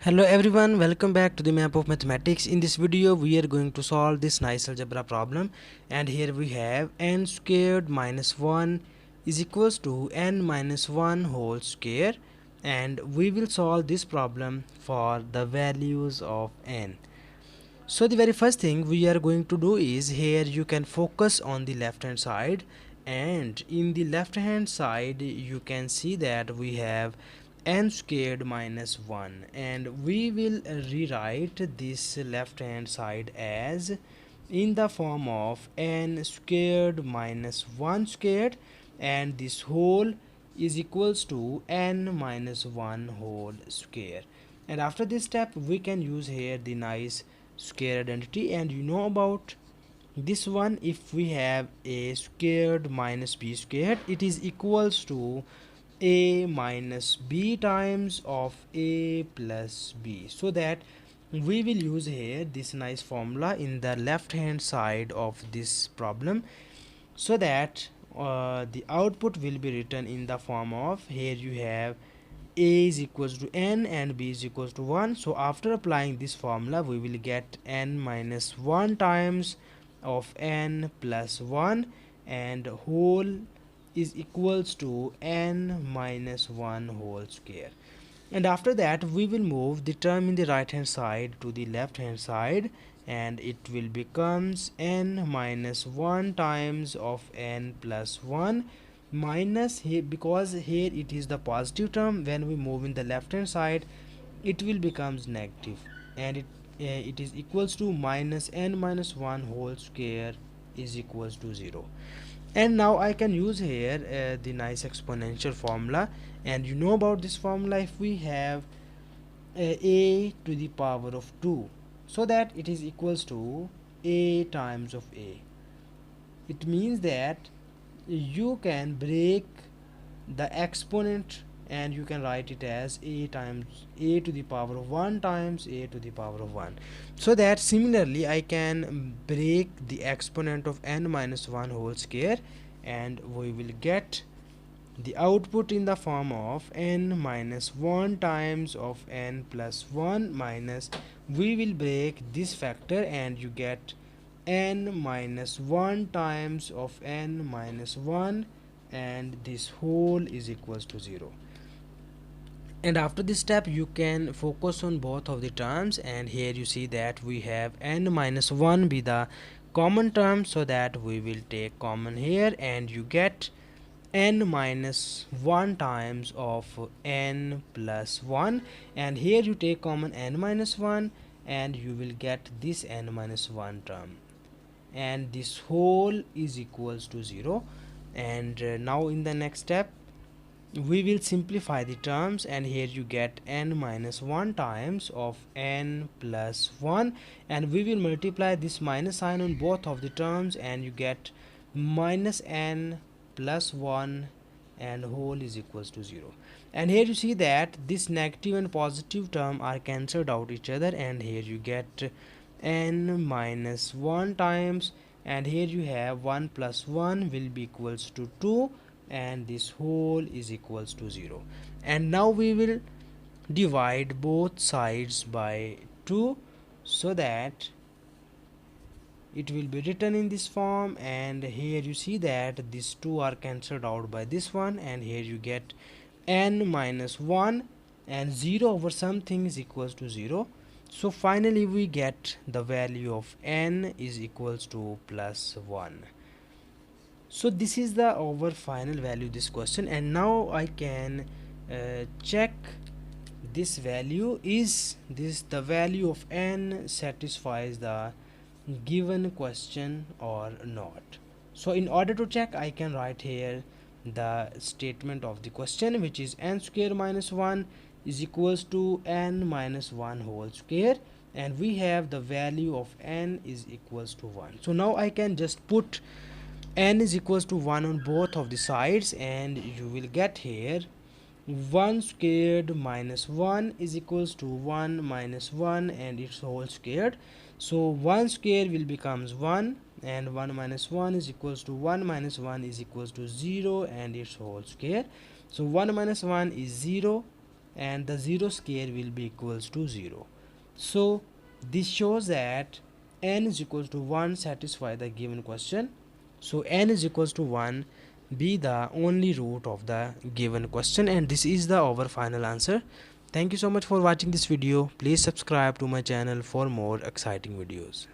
Hello everyone, welcome back to the map of mathematics. In this video we are going to solve this nice algebra problem, and here we have n squared minus 1 is equals to n minus 1 whole square, and we will solve this problem for the values of n. So the very first thing we are going to do is, here you can focus on the left hand side, and in the left hand side you can see that we have n squared minus 1, and we will rewrite this left hand side as in the form of n squared minus 1 squared, and this whole is equals to n minus 1 whole square. And after this step we can use here the nice square identity, and you know about this one. If we have a squared minus b squared, it is equals to a minus b times of a plus b, so that we will use here this nice formula in the left hand side of this problem, so that the output will be written in the form of, here you have a is equals to n and b is equals to 1. So after applying this formula we will get n minus 1 times of n plus 1, and whole is equals to n minus 1 whole square. And after that we will move the term in the right hand side to the left hand side, and it will becomes n minus 1 times of n plus 1 minus here, because here it is the positive term, when we move in the left hand side it will becomes negative, and it is equals to minus n minus 1 whole square is equals to 0. And now I can use here the nice exponential formula, and you know about this formula. If we have a to the power of 2, so that it is equals to a times of a, it means that you can break the exponent and you can write it as a times a to the power of 1 times a to the power of 1, so that similarly I can break the exponent of n minus 1 whole square, and we will get the output in the form of n minus 1 times of n plus 1 minus, we will break this factor and you get n minus 1 times of n minus 1, and this whole is equals to 0. And after this step you can focus on both of the terms, and here you see that we have n minus 1 be the common term, so that we will take common here, and you get n minus 1 times of n plus 1, and here you take common n minus 1 and you will get this n minus 1 term, and this whole is equals to 0. And now in the next step we will simplify the terms, and here you get n minus 1 times of n plus 1, and we will multiply this minus sign on both of the terms, and you get minus n plus 1, and whole is equals to 0. And here you see that this negative and positive term are cancelled out each other, and here you get n minus 1 times, and here you have 1 plus 1 will be equals to 2, and this whole is equals to 0. And now we will divide both sides by 2, so that it will be written in this form, and here you see that these two are cancelled out by this one, and here you get n minus 1, and 0 over something is equals to 0. So finally we get the value of n is equals to plus 1. So this is the our final value this question, and now I can check this value, is this the value of n satisfies the given question or not. So in order to check I can write here the statement of the question, which is n square minus 1 is equals to n minus 1 whole square, and we have the value of n is equals to 1. So now I can just put n is equals to 1 on both of the sides, and you will get here 1 squared minus 1 is equals to 1 minus 1 and its whole squared. So 1 square will becomes 1, and 1 minus 1 is equals to 1 minus 1 is equals to 0 and its whole square. So 1 minus 1 is 0, and the 0 square will be equals to 0. So this shows that n is equals to 1 satisfy the given question. So n is equals to 1 be the only root of the given question, and this is the our final answer. Thank you so much for watching this video. Please subscribe to my channel for more exciting videos.